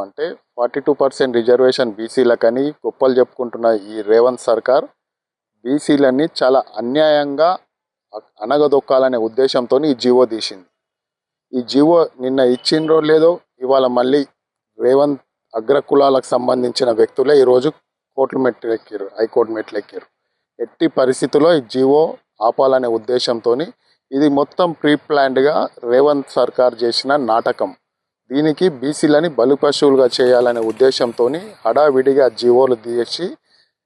అంటే 42% రిజర్వేషన్ బీసీలకని గొప్పలు చెప్పుకుంటున్న ఈ రేవంత్ సర్కార్ బీసీలని చాలా అన్యాయంగా అణగదొక్కాలనే ఉద్దేశంతో ఈ జీవో తీసింది. ఈ జీవో నిన్న ఇచ్చిండ్రో లేదో ఇవాళ మళ్ళీ రేవంత్ అగ్రకులాలకు సంబంధించిన వ్యక్తులే ఈరోజు కోర్టు మెట్లు ఎక్కారు, హైకోర్టు మెట్లు ఎక్కారు. ఎట్టి పరిస్థితుల్లో ఈ జీవో ఆపాలనే ఉద్దేశంతో ఇది మొత్తం ప్రీ ప్లాన్డ్గా రేవంత్ సర్కార్ చేసిన నాటకం. దీనికి బీసీలని బలిపశువులుగా చేయాలనే ఉద్దేశంతో హడావిడిగా జీవోలు తీసి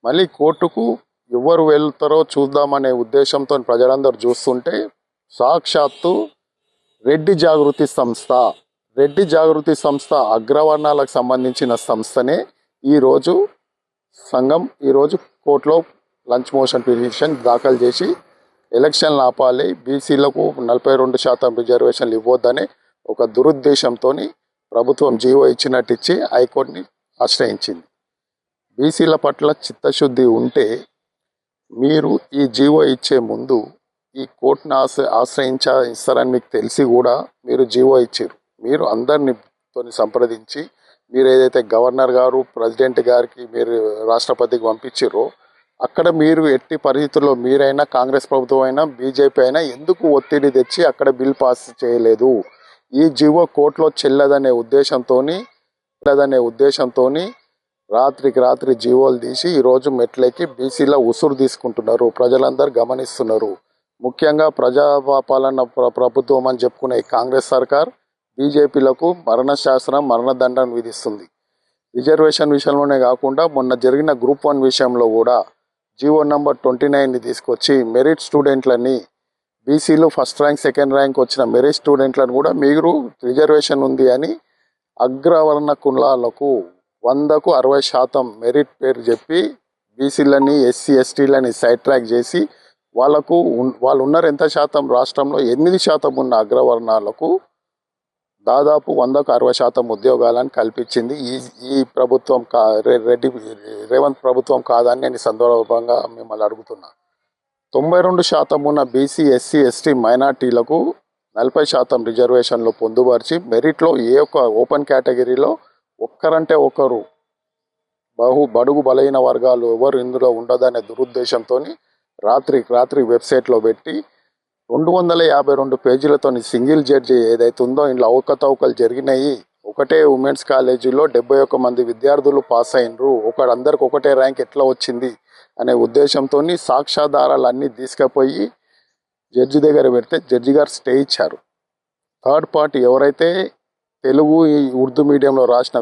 మళ్ళీ కోర్టుకు ఎవరు వెళ్తారో చూద్దామనే ఉద్దేశంతో ప్రజలందరూ చూస్తుంటే సాక్షాత్తు రెడ్డి జాగృతి సంస్థ అగ్రవర్ణాలకు సంబంధించిన సంస్థనే ఈరోజు కోర్టులో లంచ్ మోషన్ పిటిషన్ దాఖలు చేసి ఎలక్షన్లు ఆపాలి, బీసీలకు 42% రిజర్వేషన్లు ఇవ్వొద్దనే ఒక దురుద్దేశంతో ప్రభుత్వం జీవో ఇచ్చినట్టు ఇచ్చి హైకోర్టుని ఆశ్రయించింది. బీసీల పట్ల చిత్తశుద్ధి ఉంటే మీరు ఈ జీవో ఇచ్చే ముందు ఈ కోర్టును ఆశ్రయిస్తారని మీకు తెలిసి కూడా మీరు జీవో ఇచ్చారు. మీరు అందరిని సంప్రదించి మీరు ఏదైతే గవర్నర్ గారు, ప్రెసిడెంట్ గారికి మీరు రాష్ట్రపతికి పంపించారో అక్కడ మీరు ఎట్టి పరిస్థితుల్లో మీరైనా కాంగ్రెస్ ప్రభుత్వం అయినా బీజేపీ అయినా ఎందుకు ఒత్తిడి తెచ్చి అక్కడ బిల్ పాస్ చేయలేదు? ఈ జీవో కోర్టులో చెల్లదనే ఉద్దేశంతో రాత్రికి రాత్రి జీవోలు తీసి ఈరోజు మెట్లెక్కి బీసీల ఉసురు తీసుకుంటున్నారు. ప్రజలందరూ గమనిస్తున్నారు. ముఖ్యంగా ప్రజాపాలన ప్రభుత్వం అని చెప్పుకునే కాంగ్రెస్ సర్కార్ బీజేపీలకు మరణదండన విధిస్తుంది. రిజర్వేషన్ విషయంలోనే కాకుండా మొన్న జరిగిన గ్రూప్ 1 విషయంలో కూడా జీవో నెంబర్ 29ని తీసుకొచ్చి మెరిట్ స్టూడెంట్లని బీసీలు ఫస్ట్ ర్యాంక్ సెకండ్ ర్యాంక్ వచ్చిన మెరిట్ స్టూడెంట్లను కూడా మీరు రిజర్వేషన్ ఉంది అని అగ్రవర్ణ కులాలకు 100కు 60% మెరిట్ పేరు చెప్పి బీసీలని ఎస్సీ ఎస్టీలని సైడ్ ట్రాక్ చేసి వాళ్ళు ఉన్నారు ఎంత శాతం రాష్ట్రంలో 8% ఉన్న అగ్రవర్ణాలకు దాదాపు 100కు 60% ఉద్యోగాలను కల్పించింది ఈ ప్రభుత్వం. రేవంత్ ప్రభుత్వం కాదని నేను సందర్భంగా మిమ్మల్ని అడుగుతున్నా. 92% ఉన్న బీసీ ఎస్సీ ఎస్టీ మైనార్టీలకు 40% రిజర్వేషన్లు పొందుపరిచి మెరిట్లో ఏ ఒక్క ఓపెన్ కేటగిరీలో ఒక్కరంటే ఒకరు బడుగు బలైన వర్గాలు ఎవరు ఇందులో ఉండదనే దురుద్దేశంతో రాత్రి వెబ్సైట్లో పెట్టి 252 పేజీలతో సింగిల్ జడ్జి ఏదైతే ఉందో ఇంట్లో అవకతవకలు జరిగినాయి. ఒకటే ఉమెన్స్ కాలేజీలో 71 మంది విద్యార్థులు పాస్ అయినరు, అందరికి ఒకటే ర్యాంక్ ఎట్లా వచ్చింది అనే ఉద్దేశంతో సాక్ష్యాధారాలన్నీ తీసుకుపోయి జడ్జి దగ్గర పెడితే జడ్జి గారు స్టే ఇచ్చారు. థర్డ్ పార్టీ ఎవరైతే తెలుగు ఉర్దూ మీడియంలో రాసిన